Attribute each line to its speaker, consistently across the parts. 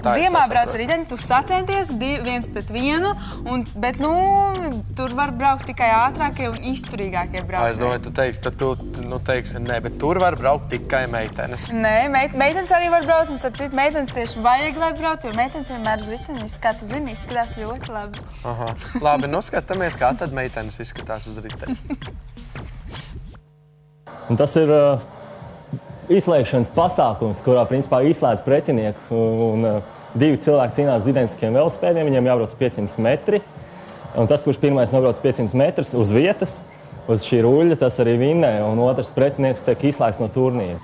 Speaker 1: Ziemā brauc riteni, tu sacenties 1-1, bet, tur var braukt tikai ātrākie un izturīgākie braucēji.
Speaker 2: Es domāju, tu teiksi, tad tu, teiksi, nē, bet tur var braukt tikai meitenes.
Speaker 1: Nē, meitenes arī var braukt, un saprīt, meitenes tieši vajag, lai brauc, jo meitenes vienmēr uz riteni, kā tu zini, izskatās ļoti labi.
Speaker 2: Aha, labi, skatāmies, kā tad meitenes izskatās uz riteni.
Speaker 3: Un tas ir izslēgšanas pasākums, kurā principā izslēdz pretinieku, un 2 cilvēki cīnās uz identiskiem velospēdiem, viņiem jābrauc 500 metri, un tas, kurš pirmais nobrauc 500 metrus uz vietas, uz šī ruļļa, tas arī vinnē, un otrs pretinieks tiek izslēgts no turnīra.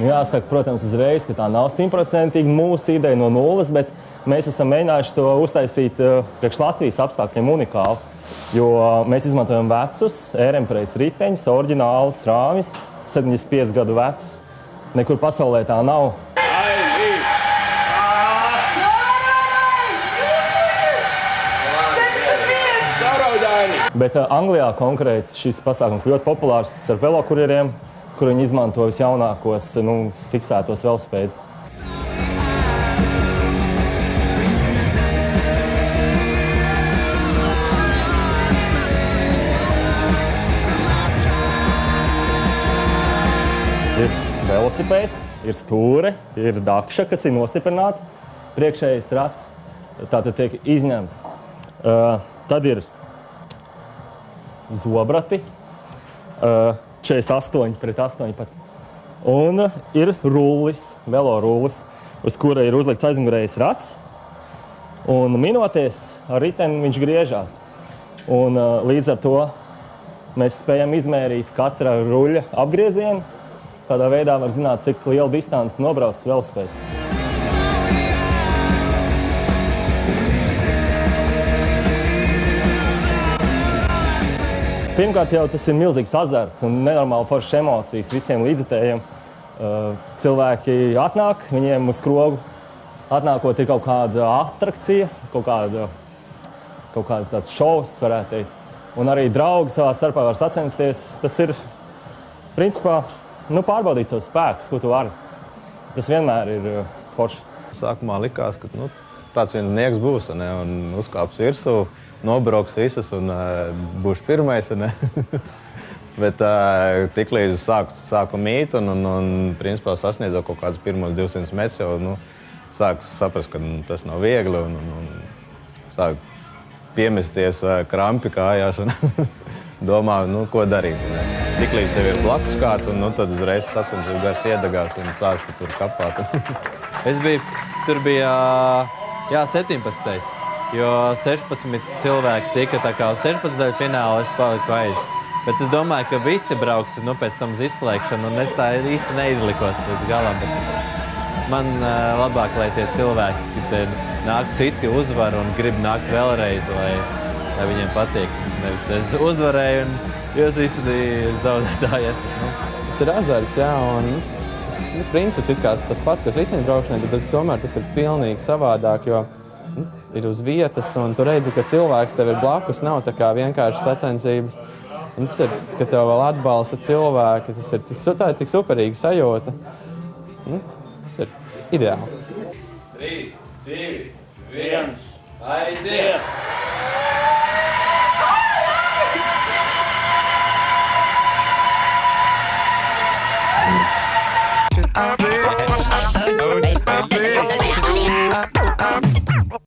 Speaker 3: Jāsaka, protams, uzreiz, ka tā nav 100% mūsu ideja no nulles, bet mēs esam mēģinājuši to uztaisīt priekš Latvijas apstākļiem unikāli, jo mēs izmantojam vecus, ērempreis riteņus, oriģinālus rāmis, 75 gadu vecus. Nekur pasaulē tā nav. Bet Anglijā konkrēti šis pasākums ļoti populārs ar velokurieriem, kur viņi izmanto visjaunākos fiksētos velospēdus. Ir velosipēds, ir stūre, ir dakša, kas ir nostiprināta, priekšējais rats, tātad tiek izņemts. Tad ir zobrati, 48 pret 18. Un ir rullis, velorullis, uz kura ir uzlikts aizmugurējais rats, un minoties ar riteni viņš griežās. Un līdz ar to mēs spējam izmērīt katra ruļļa apgriezienu. Tādā veidā var zināt, cik lielu distanci nobrauc velospēds. Pirmkārt jau tas ir milzīgs azarts un nenormāli foršas emocijas visiem līdzjutējiem. Cilvēki atnāk, viņiem uz skrogu atnākot ir kaut kāda atrakcija, kaut kāds tāds šovs, varētu teikt. Un arī draugi savā starpā var sacensties. Tas ir, principā, pārbaudīt savus spēkus, ko tu vari. Tas vienmēr ir forši.
Speaker 4: Sākumā likās, ka tāds viens nieks būs, un uzkāps virsū, nobrauks visas un būšu pirmais. Bet tiklīdz sāku mīt un principā sasniedzot kaut kādus pirmos 200 metrus, jau sāku saprast, ka tas nav viegli un sāku piemesties krampi kājās un domāju, ko darīt. Tiklīdz tev ir blakus kāds, un tad uzreiz sacensību gars iedegās un sākst tur kapāt.
Speaker 5: Tur bija 17. Jo 16 cilvēki tika tā kā uz 16. finālu, es paliku aiz. Bet es domāju, ka visi brauks pēc tam uz izslēgšanu, un es tā īsti neizlikos līdz galam. Bet man labāk, lai tie cilvēki, ka nāk citi uzvar un grib nākt vēlreiz, lai viņiem patīk. Nevis es uzvarēju, un jūs visi zaudētāji esat.
Speaker 6: Tas ir azarts, jā, un princips ir tas pats, kas riteņbraukšanai, bet tomēr tas ir pilnīgi savādāk, jo ir uz vietas, un tu redzi, ka cilvēks tev ir blakus, nav tā kā vienkārši sacensības. Un tas ir, ka tev vēl atbalsta cilvēki, tā ir tik superīga sajūta. Tas ir ideāli.
Speaker 7: 3, 2, 1, aiziet!